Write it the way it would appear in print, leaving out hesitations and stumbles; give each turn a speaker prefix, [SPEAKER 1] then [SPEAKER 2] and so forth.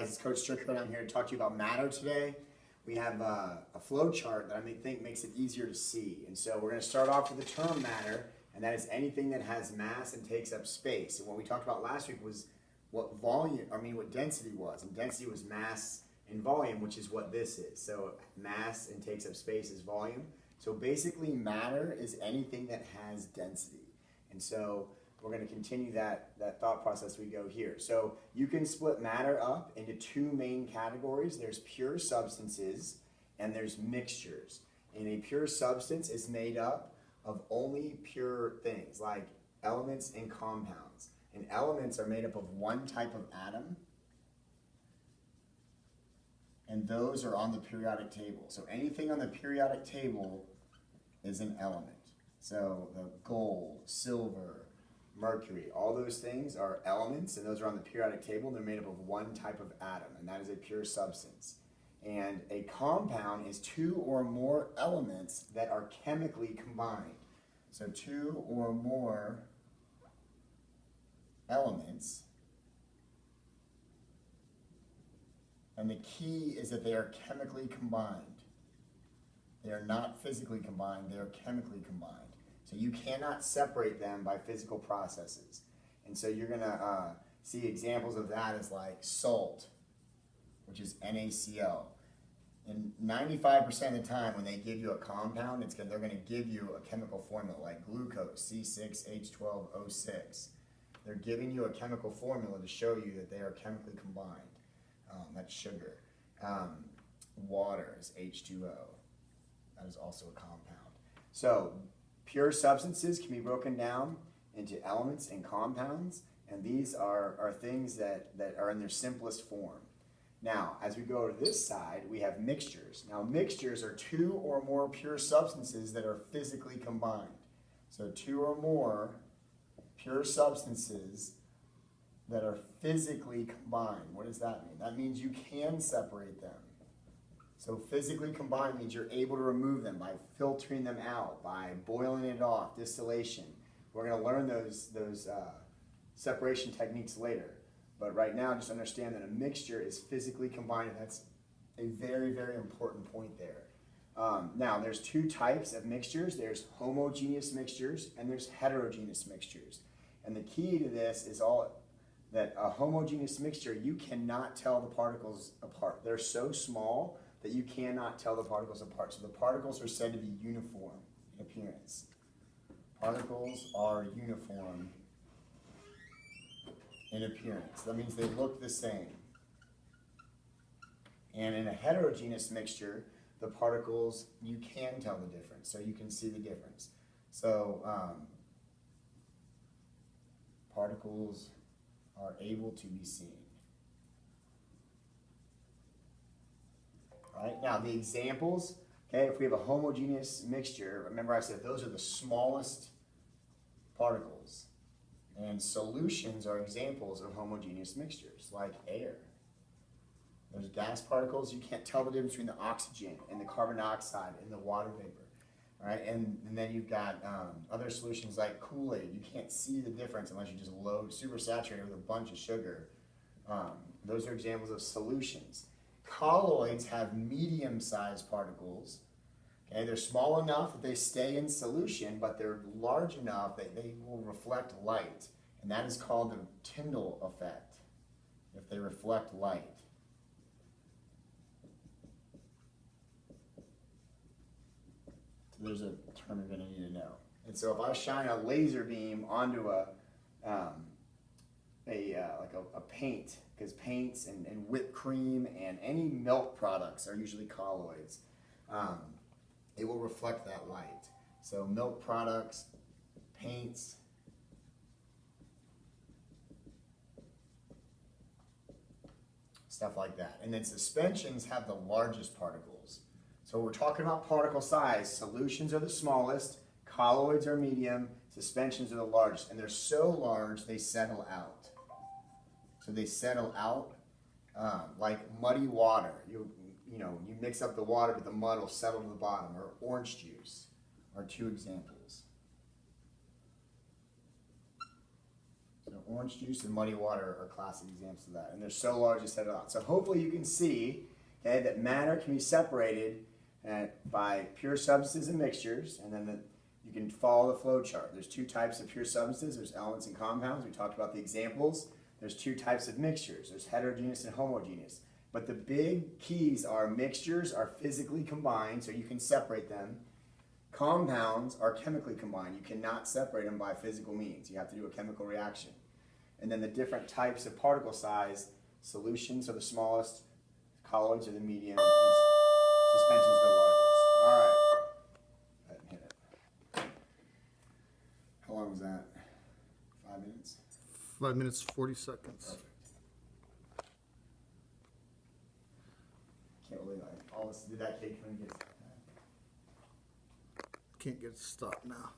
[SPEAKER 1] guys, it's Coach Stricker, and I'm here to talk to you about matter today. We have a flow chart that I think makes it easier to see. And so we're going to start off with the term matter, and that is anything that has mass and takes up space. And what we talked about last week was what density was. And density was mass and volume, which is what this is. So mass and takes up space is volume. So basically matter is anything that has density. And so we're going to continue that thought process we go here. So you can split matter up into two main categories. There's pure substances and there's mixtures. And a pure substance is made up of only pure things like elements and compounds. And elements are made up of one type of atom, and those are on the periodic table. So anything on the periodic table is an element. So the gold, silver, mercury, all those things are elements, and those are on the periodic table, and they're made up of one type of atom, and that is a pure substance. And a compound is two or more elements that are chemically combined. So two or more elements, and the key is that they are chemically combined. They are not physically combined, they are chemically combined. So you cannot separate them by physical processes. And so you're going to see examples of that as like salt, which is NaCl. And 95% of the time when they give you a compound, they're going to give you a chemical formula like glucose, C6H12O6. They're giving you a chemical formula to show you that they are chemically combined. That's sugar. Water is H2O. That is also a compound. So pure substances can be broken down into elements and compounds, and these are things that are in their simplest form. Now, as we go to this side, we have mixtures. Now, mixtures are two or more pure substances that are physically combined. So two or more pure substances that are physically combined. What does that mean? That means you can separate them. So physically combined means you're able to remove them by filtering them out, by boiling it off, distillation. We're going to learn those separation techniques later. But right now, just understand that a mixture is physically combined, and that's a very, very important point there. Now, there's two types of mixtures. There's homogeneous mixtures, and there's heterogeneous mixtures. And the key to this is that a homogeneous mixture, you cannot tell the particles apart. They're so small that you cannot tell the particles apart. So the particles are said to be uniform in appearance. Particles are uniform in appearance. That means they look the same. And in a heterogeneous mixture, the particles, you can tell the difference. So you can see the difference. So particles are able to be seen. All right, now the examples, okay, if we have a homogeneous mixture, remember I said those are the smallest particles. And solutions are examples of homogeneous mixtures, like air. There's gas particles, you can't tell the difference between the oxygen and the carbon dioxide and the water vapor. All right, and then you've got other solutions like Kool-Aid. You can't see the difference unless you just load super saturated with a bunch of sugar. Those are examples of solutions. Colloids have medium-sized particles. Okay, they're small enough that they stay in solution, but they're large enough that they will reflect light. And that is called the Tyndall effect, if they reflect light. So there's a term you're going to need to know. And so if I shine a laser beam onto a paint, because paints and whipped cream and any milk products are usually colloids, it will reflect that light. So milk products, paints, stuff like that. And then suspensions have the largest particles. So we're talking about particle size. Solutions are the smallest, colloids are medium, suspensions are the largest. And they're so large they settle out. So they settle out like muddy water. You mix up the water, but the mud will settle to the bottom. Or orange juice are two examples. So orange juice and muddy water are classic examples of that. And they're so large they set it out. So hopefully you can see, okay, that matter can be separated by pure substances and mixtures, and then you can follow the flow chart. There's two types of pure substances. There's elements and compounds. We talked about the examples. There's two types of mixtures. There's heterogeneous and homogeneous. But the big keys are mixtures are physically combined, so you can separate them. Compounds are chemically combined. You cannot separate them by physical means. You have to do a chemical reaction. And then the different types of particle size, solutions are the smallest, colloids are the medium, and suspensions are the largest. All right. Go ahead and hit it. How long was that? 5 minutes?
[SPEAKER 2] 5 minutes, 40 seconds.
[SPEAKER 1] Perfect. Can't believe I all this did that kid come and get
[SPEAKER 2] Can't get it stopped now.